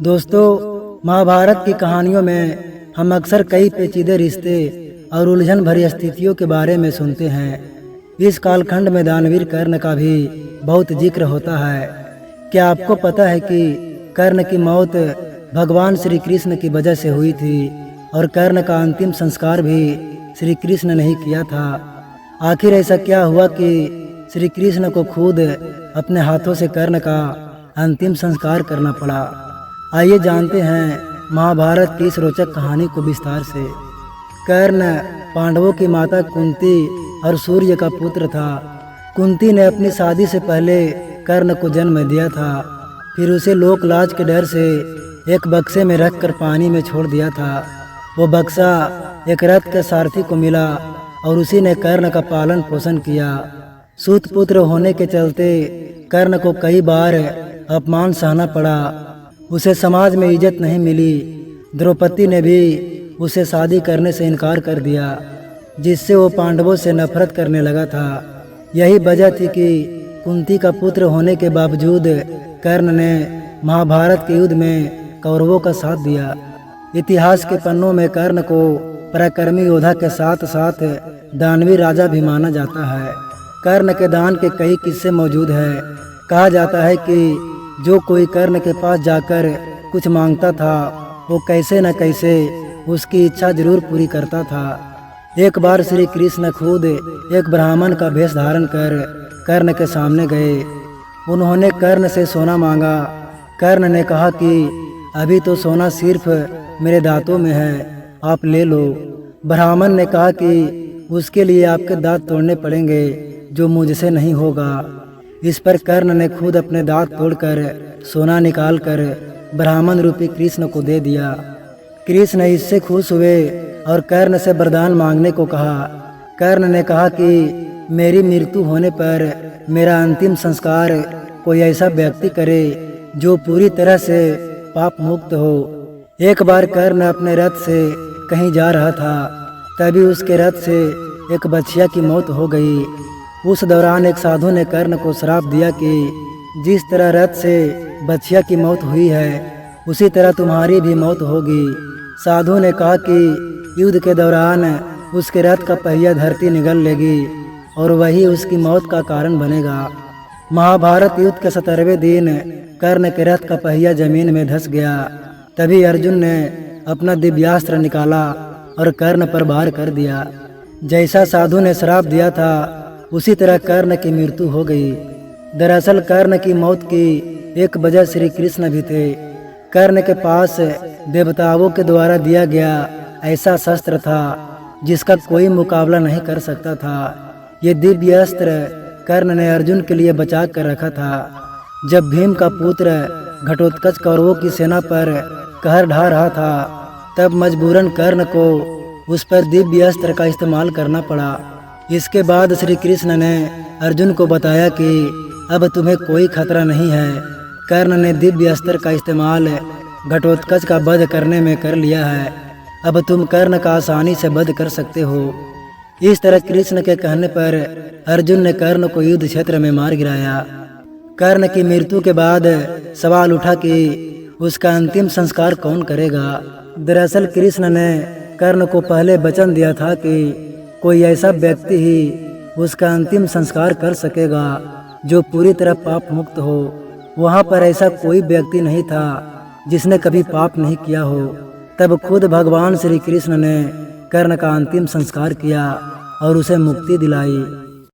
दोस्तों, महाभारत की कहानियों में हम अक्सर कई पेचीदे रिश्ते और उलझन भरी स्थितियों के बारे में सुनते हैं। इस कालखंड में दानवीर कर्ण का भी बहुत जिक्र होता है। क्या आपको पता है कि कर्ण की मौत भगवान श्री कृष्ण की वजह से हुई थी और कर्ण का अंतिम संस्कार भी श्री कृष्ण ने ही किया था। आखिर ऐसा क्या हुआ कि श्री कृष्ण को खुद अपने हाथों से कर्ण का अंतिम संस्कार करना पड़ा? आइए जानते हैं महाभारत की इस रोचक कहानी को विस्तार से। कर्ण पांडवों की माता कुंती और सूर्य का पुत्र था। कुंती ने अपनी शादी से पहले कर्ण को जन्म दिया था, फिर उसे लोक लाज के डर से एक बक्से में रखकर पानी में छोड़ दिया था। वो बक्सा एक रथ के सारथी को मिला और उसी ने कर्ण का पालन पोषण किया। सूत पुत्र होने के चलते कर्ण को कई बार अपमान सहना पड़ा। उसे समाज में इज्जत नहीं मिली। द्रौपदी ने भी उसे शादी करने से इनकार कर दिया, जिससे वो पांडवों से नफरत करने लगा था। यही वजह थी कि कुंती का पुत्र होने के बावजूद कर्ण ने महाभारत के युद्ध में कौरवों का साथ दिया। इतिहास के पन्नों में कर्ण को पराक्रमी योद्धा के साथ साथ दानवीर राजा भी माना जाता है। कर्ण के दान के कई किस्से मौजूद हैं। कहा जाता है कि जो कोई कर्ण के पास जाकर कुछ मांगता था, वो कैसे न कैसे उसकी इच्छा जरूर पूरी करता था। एक बार श्री कृष्ण खुद एक ब्राह्मण का वेश धारण कर कर्ण के सामने गए। उन्होंने कर्ण से सोना मांगा। कर्ण ने कहा कि अभी तो सोना सिर्फ मेरे दांतों में है, आप ले लो। ब्राह्मण ने कहा कि उसके लिए आपके दांत तोड़ने पड़ेंगे, जो मुझसे नहीं होगा। इस पर कर्ण ने खुद अपने दांत तोड़कर सोना निकालकर ब्राह्मण रूपी कृष्ण को दे दिया। कृष्ण इससे खुश हुए और कर्ण से वरदान मांगने को कहा। कर्ण ने कहा कि मेरी मृत्यु होने पर मेरा अंतिम संस्कार कोई ऐसा व्यक्ति करे जो पूरी तरह से पाप मुक्त हो। एक बार कर्ण अपने रथ से कहीं जा रहा था, तभी उसके रथ से एक बछिया की मौत हो गई। उस दौरान एक साधु ने कर्ण को श्राप दिया कि जिस तरह रथ से बछिया की मौत हुई है, उसी तरह तुम्हारी भी मौत होगी। साधु ने कहा कि युद्ध के दौरान उसके रथ का पहिया धरती निगल लेगी और वही उसकी मौत का कारण बनेगा। महाभारत युद्ध के 17वें दिन कर्ण के रथ का पहिया जमीन में धंस गया। तभी अर्जुन ने अपना दिव्यास्त्र निकाला और कर्ण पर वार कर दिया। जैसा साधु ने श्राप दिया था, उसी तरह कर्ण की मृत्यु हो गई। दरअसल कर्ण की मौत की एक वजह श्री कृष्ण भी थे। कर्ण के पास देवताओं के द्वारा दिया गया ऐसा शस्त्र था जिसका कोई मुकाबला नहीं कर सकता था। ये दिव्य अस्त्र कर्ण ने अर्जुन के लिए बचा कर रखा था। जब भीम का पुत्र घटोत्कच कौरवों की सेना पर कहर ढा रहा था, तब मजबूरन कर्ण को उस पर दिव्य अस्त्र का इस्तेमाल करना पड़ा। इसके बाद श्री कृष्ण ने अर्जुन को बताया कि अब तुम्हें कोई खतरा नहीं है। कर्ण ने दिव्य अस्त्र का इस्तेमाल घटोत्कच का वध करने में कर लिया है। अब तुम कर्ण का आसानी से वध कर सकते हो। इस तरह कृष्ण के कहने पर अर्जुन ने कर्ण को युद्ध क्षेत्र में मार गिराया। कर्ण की मृत्यु के बाद सवाल उठा कि उसका अंतिम संस्कार कौन करेगा। दरअसल कृष्ण ने कर्ण को पहले वचन दिया था कि कोई ऐसा व्यक्ति ही उसका अंतिम संस्कार कर सकेगा जो पूरी तरह पाप मुक्त हो। वहाँ पर ऐसा कोई व्यक्ति नहीं था जिसने कभी पाप नहीं किया हो। तब खुद भगवान श्री कृष्ण ने कर्ण का अंतिम संस्कार किया और उसे मुक्ति दिलाई।